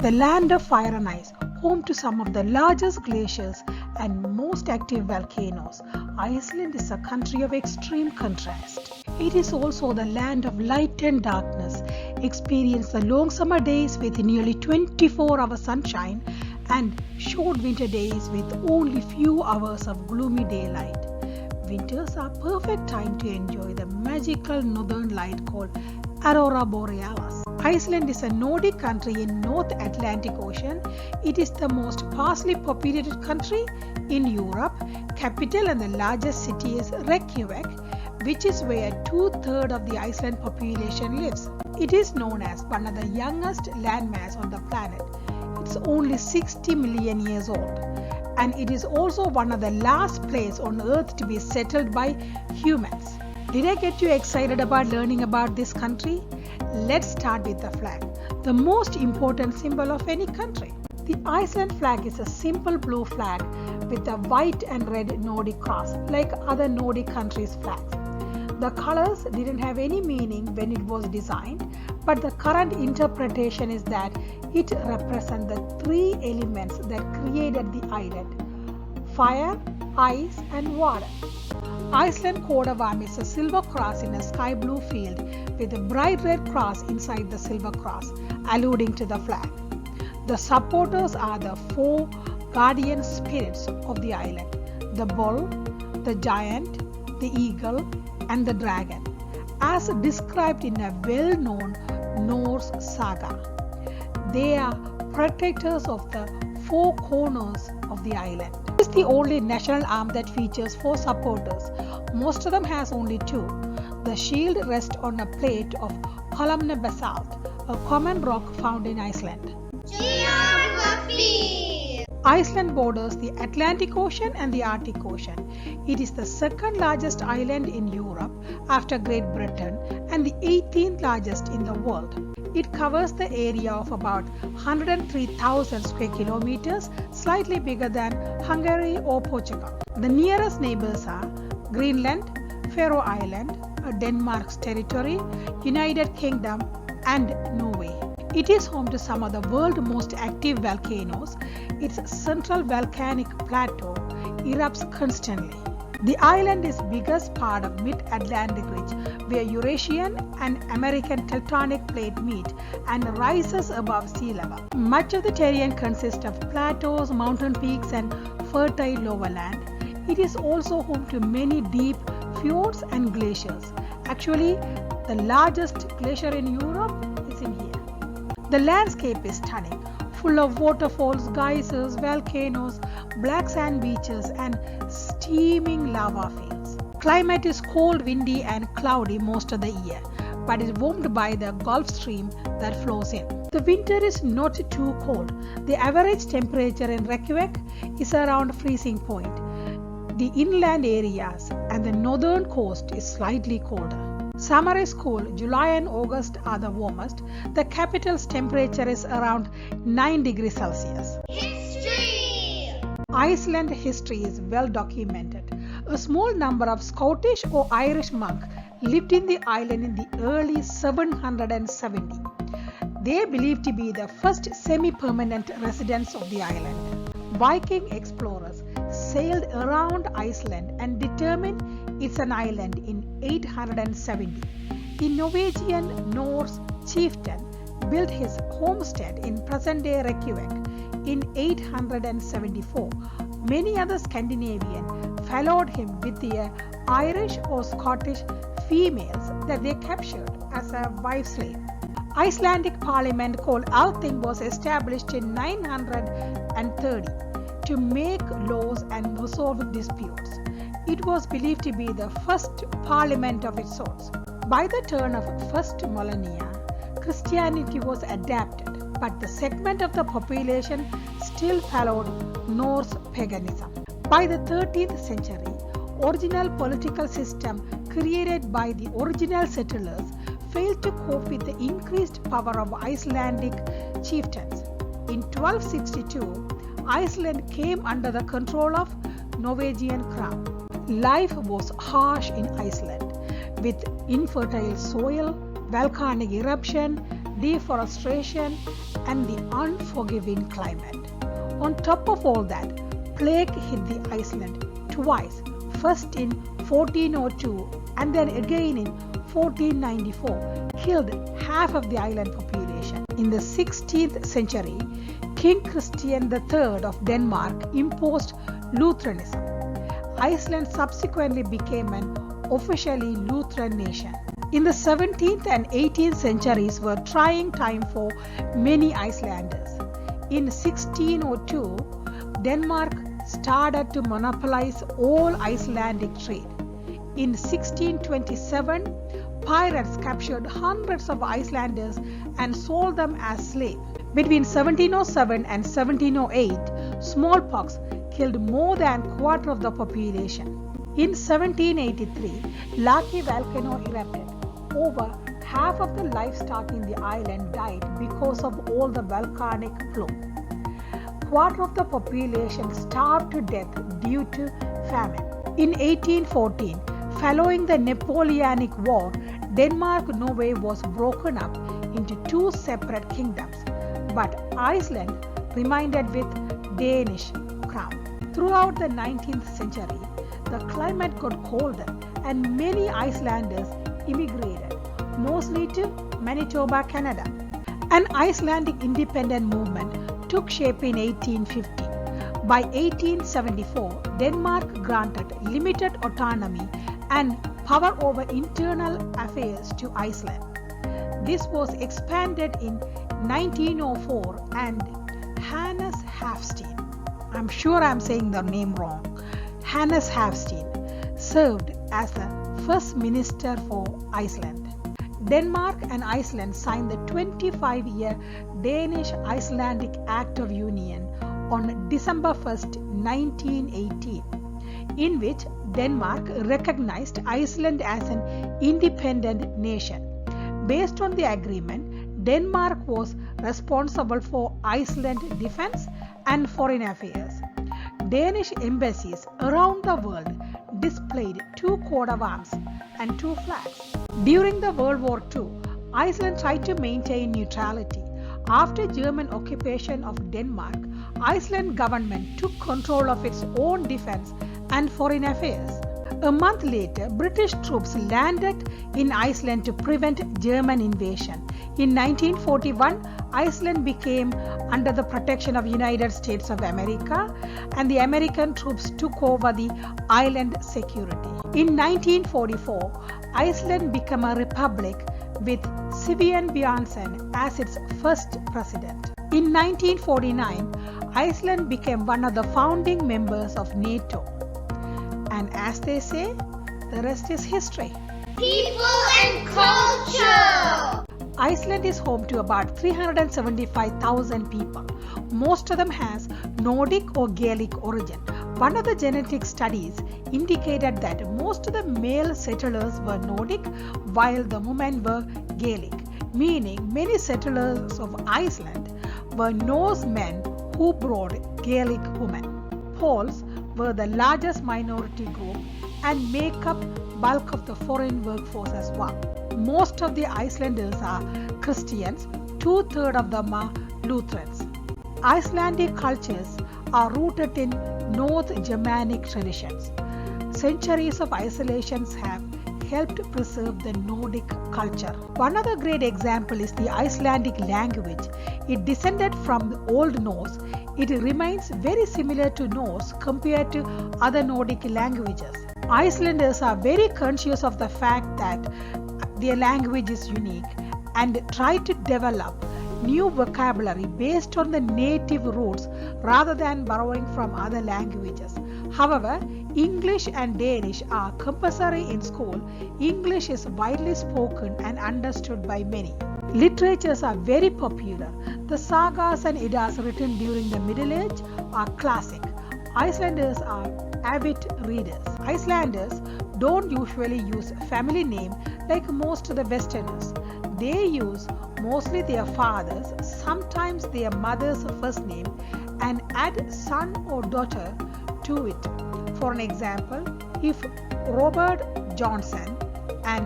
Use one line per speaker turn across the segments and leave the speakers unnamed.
The land of fire and ice, home to some of the largest glaciers and most active volcanoes, Iceland is a country of extreme contrast. It is also the land of light and darkness. Experience the long summer days with nearly 24-hour sunshine and short winter days with only few hours of gloomy daylight. Winters are perfect time to enjoy the magical northern light called Aurora Borealis. Iceland is a Nordic country in North Atlantic Ocean. It is the most sparsely populated country in Europe. Capital and the largest city is Reykjavik, which is where 2/3 of the Iceland population lives. It is known as one of the youngest landmass on the planet. It's only 60 million years old, and it is also one of the last places on earth to be settled by humans. Did I get you excited about learning about this country? Let's start with the flag, the most important symbol of any country. The Iceland flag is a simple blue flag with a white and red Nordic cross, like other Nordic countries' flags. The colors didn't have any meaning when it was designed, but the current interpretation is that it represents the three elements that created the island: fire, ice, and water. Iceland coat of arms is a silver cross in a sky blue field with a bright red cross inside the silver cross, alluding to the flag. The supporters are the four guardian spirits of the island: the bull, the giant, the eagle, and the dragon, as described in a well-known Norse saga. They are protectors of the four corners of the island. It is the only national arm that features four supporters. Most of them has only two. The shield rests on a plate of columnar basalt, a common rock found in Iceland.
Geography.
Iceland borders the Atlantic Ocean and the Arctic Ocean. It is the second largest island in Europe after Great Britain and the 18th largest in the world. It covers the area of about 103,000 square kilometers, slightly bigger than Hungary or Portugal. The nearest neighbors are Greenland, Faroe Island, Denmark's territory, United Kingdom, and Norway. It is home to some of the world's most active volcanoes. Its central volcanic plateau erupts constantly. The island is biggest part of Mid-Atlantic Ridge, where Eurasian and American tectonic plate meet and rises above sea level. Much of the terrain consists of plateaus, mountain peaks, and fertile lowland. It is also home to many deep fjords and glaciers. Actually, the largest glacier in Europe is in here. The landscape is stunning, full of waterfalls, geysers, volcanoes, black sand beaches, and steaming lava fields. Climate is cold, windy, and cloudy most of the year, but is warmed by the Gulf Stream that flows in. The winter is not too cold. The average temperature in Reykjavik is around freezing point. The inland areas and the northern coast is slightly colder. Summer is cool. July and August are the warmest. The capital's temperature is around 9 degrees Celsius.
History.
Iceland history is well documented. A small number of Scottish or Irish monks lived in the island in the early 770. They are believed to be the first semi-permanent residents of the island. Viking explorers sailed around Iceland and determined it's an island in 870. The Norwegian Norse chieftain built his homestead in present-day Reykjavik in 874. Many other Scandinavians followed him with their Irish or Scottish females that they captured as a wife slave. Icelandic parliament called Althing was established in 930 to make laws and resolve disputes. It was believed to be the first parliament of its sort. By the turn of first millennia, Christianity was adapted, but the segment of the population still followed Norse paganism. By the 13th century, original political system created by the original settlers failed to cope with the increased power of Icelandic chieftains. In 1262, Iceland came under the control of Norwegian crown. Life was harsh in Iceland, with infertile soil, volcanic eruption, deforestation, and the unforgiving climate. On top of all that, plague hit the Iceland twice, first in 1402 and then again in 1494, killed half of the island population. In the 16th century, King Christian III of Denmark imposed Lutheranism. Iceland subsequently became an officially Lutheran nation. In the 17th and 18th centuries were trying time for many Icelanders. In 1602, Denmark started to monopolize all Icelandic trade. In 1627, pirates captured hundreds of Icelanders and sold them as slaves. Between 1707 and 1708, smallpox killed more than a quarter of the population. In 1783, Laki volcano erupted. Over half of the livestock in the island died because of all the volcanic flow. Quarter of the population starved to death due to famine. In 1814, following the Napoleonic War, Denmark-Norway was broken up into two separate kingdoms, but Iceland remained with Danish crown. Throughout the 19th century, the climate got colder and many Icelanders immigrated, mostly to Manitoba, Canada. An Icelandic independent movement took shape in 1850. By 1874, Denmark granted limited autonomy and power over internal affairs to Iceland. This was expanded in 1904 and Hannes Hafstein, I'm sure I'm saying the name wrong, Hannes Hafstein served as the first minister for Iceland. Denmark and Iceland signed the 25-year Danish-Icelandic Act of Union on December 1, 1918, in which Denmark recognized Iceland as an independent nation. Based on the agreement, Denmark was responsible for Iceland's defense and foreign affairs. Danish embassies around the world displayed two coat of arms and two flags. During the World War II, Iceland tried to maintain neutrality. After German occupation of Denmark, Iceland government took control of its own defense and foreign affairs. A month later, British troops landed in Iceland to prevent German invasion. In 1941, Iceland became under the protection of United States of America, and the American troops took over the island security. In 1944, Iceland became a republic with Sigbjørn Bjørnson as its first president. In 1949, Iceland became one of the founding members of NATO. And as they say, the rest is history.
People and culture.
Iceland is home to about 375,000 people. Most of them has Nordic or Gaelic origin. One of the genetic studies indicated that most of the male settlers were Nordic while the women were Gaelic, meaning many settlers of Iceland were Norse men who brought Gaelic women. Poles were the largest minority group and make up bulk of the foreign workforce as well. Most of the Icelanders are Christians, 2/3 of them are Lutherans. Icelandic cultures are rooted in North Germanic traditions. Centuries of isolations have helped preserve the Nordic culture. One other great example is the Icelandic language. It descended from the Old Norse. It remains very similar to Norse compared to other Nordic languages. Icelanders are very conscious of the fact that their language is unique and try to develop new vocabulary based on the native roots rather than borrowing from other languages. However, English and Danish are compulsory in school. English is widely spoken and understood by many. Literatures are very popular. The sagas and Eddas written during the Middle Age are classic. Icelanders are avid readers. Icelanders don't usually use family name like most of the Westerners. They use mostly their father's, sometimes their mother's first name, and add son or daughter to it. For an example, if Robert Johnson and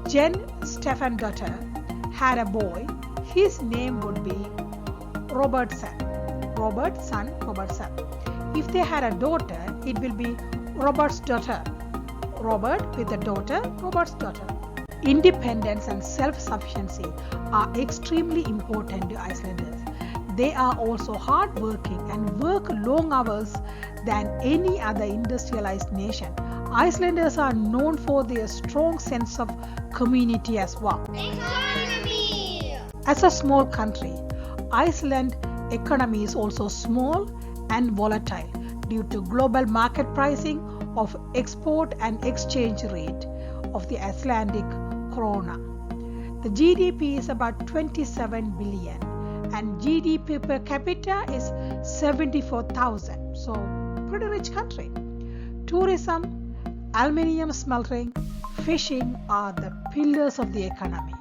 Jen Stefan daughter had a boy, his name would be Robertson. Robertson. If they had a daughter, it will be Robert's daughter. Robert with a daughter, Robert's daughter. Independence and self-sufficiency are extremely important to Icelanders. They are also hard-working and work long hours than any other industrialized nation. Icelanders are known for their strong sense of community as well.
Economy.
As a small country, Iceland's economy is also small and volatile due to global market pricing of export and exchange rate of the Icelandic krona. The GDP is about 27 billion and GDP per capita is 74,000. So pretty rich country. Tourism, aluminium smelting, fishing are the pillars of the economy.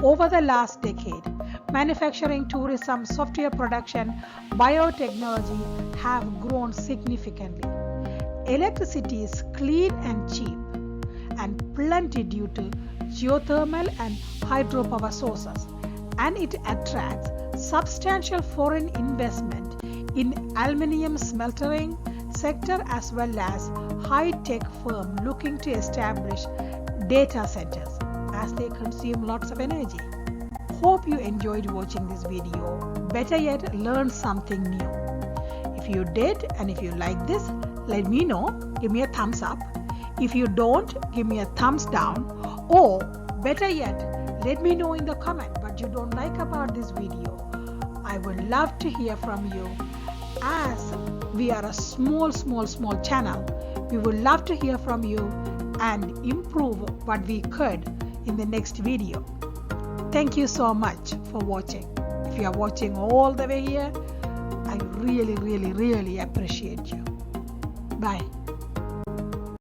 Over the last decade, manufacturing, tourism, software production, biotechnology have grown significantly. Electricity is clean and cheap and plenty due to geothermal and hydropower sources, and it attracts substantial foreign investment in aluminium smelting sector as well as high-tech firms looking to establish data centers as they consume lots of energy. Hope you enjoyed watching this video. Better yet, learn something new. If you did and if you like this, let me know. Give me a thumbs up. If you don't, give me a thumbs down. Or better yet, let me know in the comment what you don't like about this video. I would love to hear from you. As we are a small channel, we would love to hear from you and improve what we could in the next video. Thank you so much for watching. If you are watching all the way here, I really appreciate you. Bye.